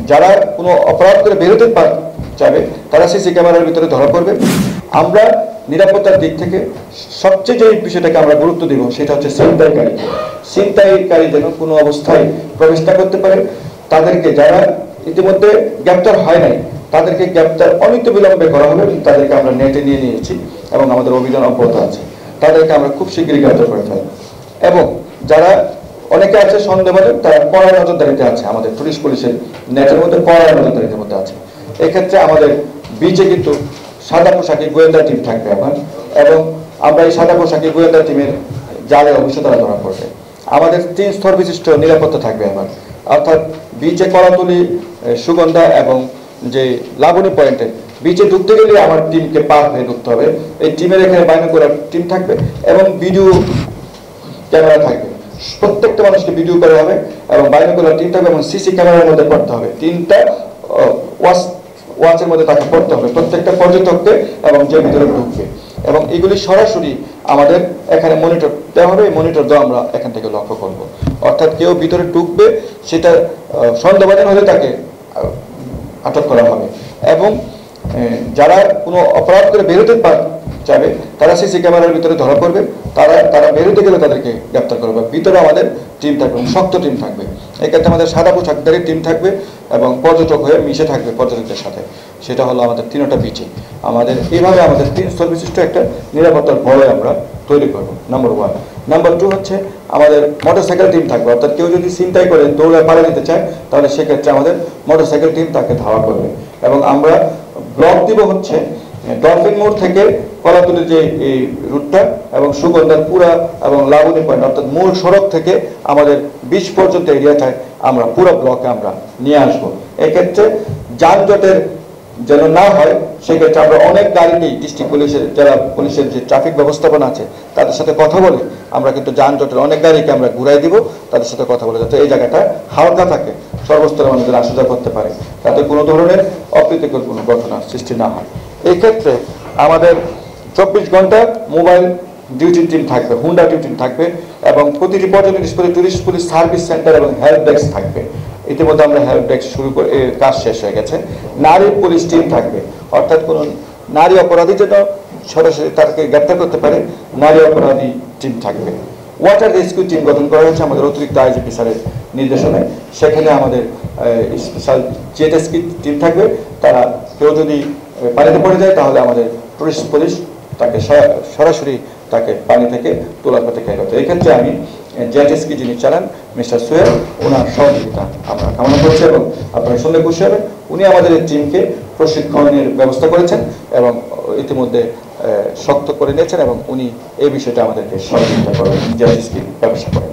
যারা কোনো অপরাধ করে বেরোতে যাবে তারা সিসি ক্যামেরার ভিতরে ধরা পড়বে। আমরা নিরাপত্তার দিক থেকে সবচেয়ে যে বিষয়টাকে আমরা গুরুত্ব দিব সেটা হচ্ছে ছিনতাইকারী যেন কোনো অবস্থায় প্রবেশ না করতে পারে। তাদেরকে যারা ইতিমধ্যে গ্রেপ্তার হয় নাই তাদেরকে গ্রেপ্তার অনিত বিলম্বে করা হবে। তাদেরকে আমরা নেটে নিয়ে নিয়েছি এবং আমাদের অভিযান অব্যাহত আছে। তাদেরকে আমরা খুব শীঘ্রই গ্রেপ্তার করে ফেলব। এবং যারা অনেকে আছে সন্দেহভাজন, তারা কড়া নজরদারিতে আছে, আমাদের পুলিশের নেটের মধ্যে কড়া নজরদারির মধ্যে আছে। এক্ষেত্রে আমাদের বিচে কিন্তু সাদা পোশাকি গোয়েন্দা টিম থাকবে আমার, এবং আমরা এই সাদা পোশাকি গোয়েন্দা টিমের জালে অবশ্যই তারা ধরা পড়বে। আমাদের 3 স্তর বিশিষ্ট নিরাপত্তা থাকবে আমার, অর্থাৎ বিচে কলাতলি, সুগন্ধা এবং যে লাবণী পয়েন্টে বিচে ঢুকতে গেলে আমার টিমকে পার হয়ে ঢুকতে হবে। এই টিমের এখানে বাইনোকুলার টিম থাকবে এবং ভিডিও ক্যামেরা থাকবে। প্রত্যেকটা মানুষকে ভিডিও করা হবে এবং বাইনোকুলার টিম থাকবে এবং সিসি ক্যামেরার মধ্যে পড়তে হবে। 3টা ওয়াচের মধ্যে তাকে পড়তে হবে প্রত্যেকটা পর্যটককে এবং যে ভিতরে ঢুকবে, এবং এগুলি সরাসরি আমাদের এখানে মনিটর দেওয়া হবে। এই মনিটর দেওয়া আমরা এখান থেকে লক্ষ্য করব। অর্থাৎ কেউ ভিতরে ঢুকবে সেটা সন্দেহভাজন হলে তাকে আটক করা হবে, এবং যারা কোনো অপরাধ করে বেরোতে যাবে তারা সিসি ক্যামেরার ভিতরে ধরা পড়বে। তারা বেরোতে গেলে তাদেরকে গ্রেপ্তার করবে। ভিতরে আমাদের টিম থাকবে, শক্ত টিম থাকবে। এক্ষেত্রে আমাদের সাদা পোশাকধারী টিম থাকবে এবং পর্যটক হয়ে মিশে থাকবে পর্যটকদের সাথে। সেটা হলো আমাদের 3টা বিচে আমাদের এইভাবে আমাদের 3 স্তর বিশিষ্ট একটা নিরাপত্তার বলয় আমরা তৈরি করবো। নাম্বার 1। নাম্বার 2 হচ্ছে আমাদের মোটরসাইকেল টিম থাকবে। অর্থাৎ কেউ যদি ছিনতাই করে দৌড়ে পালিয়ে যেতে চায় তাহলে সেক্ষেত্রে আমাদের মোটরসাইকেল টিম তাকে ধাওয়া করবে। এবং আমরা ব্লক দিব হচ্ছে ডলফিন মোড় থেকে কলাতলির যে এই রুটটা এবং সুগন্ধার পুরা এবং লাবণী পয়েন্ট, অর্থাৎ মূল সড়ক থেকে আমাদের বিচ পর্যন্ত এরিয়াটায় আমরা পুরো ব্লকে আমরা নিয়ে আসবো। এক্ষেত্রে যানজটের যেন না হয় সেক্ষেত্রে আমরা অনেক গাড়িতেই ডিস্ট্রিক্ট পুলিশের, যারা পুলিশের যে ট্রাফিক ব্যবস্থাপনা আছে তাদের সাথে কথা বলে আমরা কিন্তু যানজটের অনেক গাড়িকে আমরা ঘুরাই দিব। তাদের সাথে কথা বলে যাতে এই জায়গাটা হালকা থাকে, সর্বস্তরের মানুষের আসা যাওয়া করতে পারে, তাতে কোনো ধরনের অপ্রীতিকর কোনো ঘটনার সৃষ্টি না হয়। এই ক্ষেত্রে আমাদের 24 ঘন্টা মোবাইল ডিউটি টিম থাকবে, হুন্ডা ডিউটি থাকবে, এবং প্রতিটি পর্যটন স্পটে টুরিস্ট পুলিশ সার্ভিস সেন্টার এবং হেল্প ডেস্ক থাকবে। ইতিমধ্যে আমরা হেল্প ডেস্ক শুরু করে কাজ শেষ হয়ে গেছে। নারী পুলিশ টিম থাকবে, অর্থাৎ কোনো নারী অপরাধী যেন সরাসরি তাকে গ্রেপ্তার করতে পারে, নারী অপরাধী টিম থাকবে। ওয়াটার রেস্কিউ টিম গঠন করা হয়েছে আমাদের অতিরিক্ত আইজিপি স্যারের নির্দেশনায়। সেখানে আমাদের স্পেশাল জেট রেস্কিউ টিম থাকবে। তারা কেউ যদি পানিতে পড়ে যায় তাহলে আমাদের টুরিস্ট পুলিশ তাকে সরাসরি তাকে পানি থেকে তোলার পথে খেয়ে করতে। এক্ষেত্রে আমি জেট রেস্কিউ যিনি চালান মিস্টার সোহেল, ওনার সহযোগিতা আমরা কামনা করছি এবং আপনারা শুনলে খুশি হবেন। উনি আমাদের এই টিমকে প্রশিক্ষণের ব্যবস্থা করেছেন এবং ইতিমধ্যে শক্ত করে নিয়েছেন এবং উনি এই বিষয়টা আমাদেরকে সহযোগিতা করেন, জেট রেস্কিউ ব্যবস্থা করেন।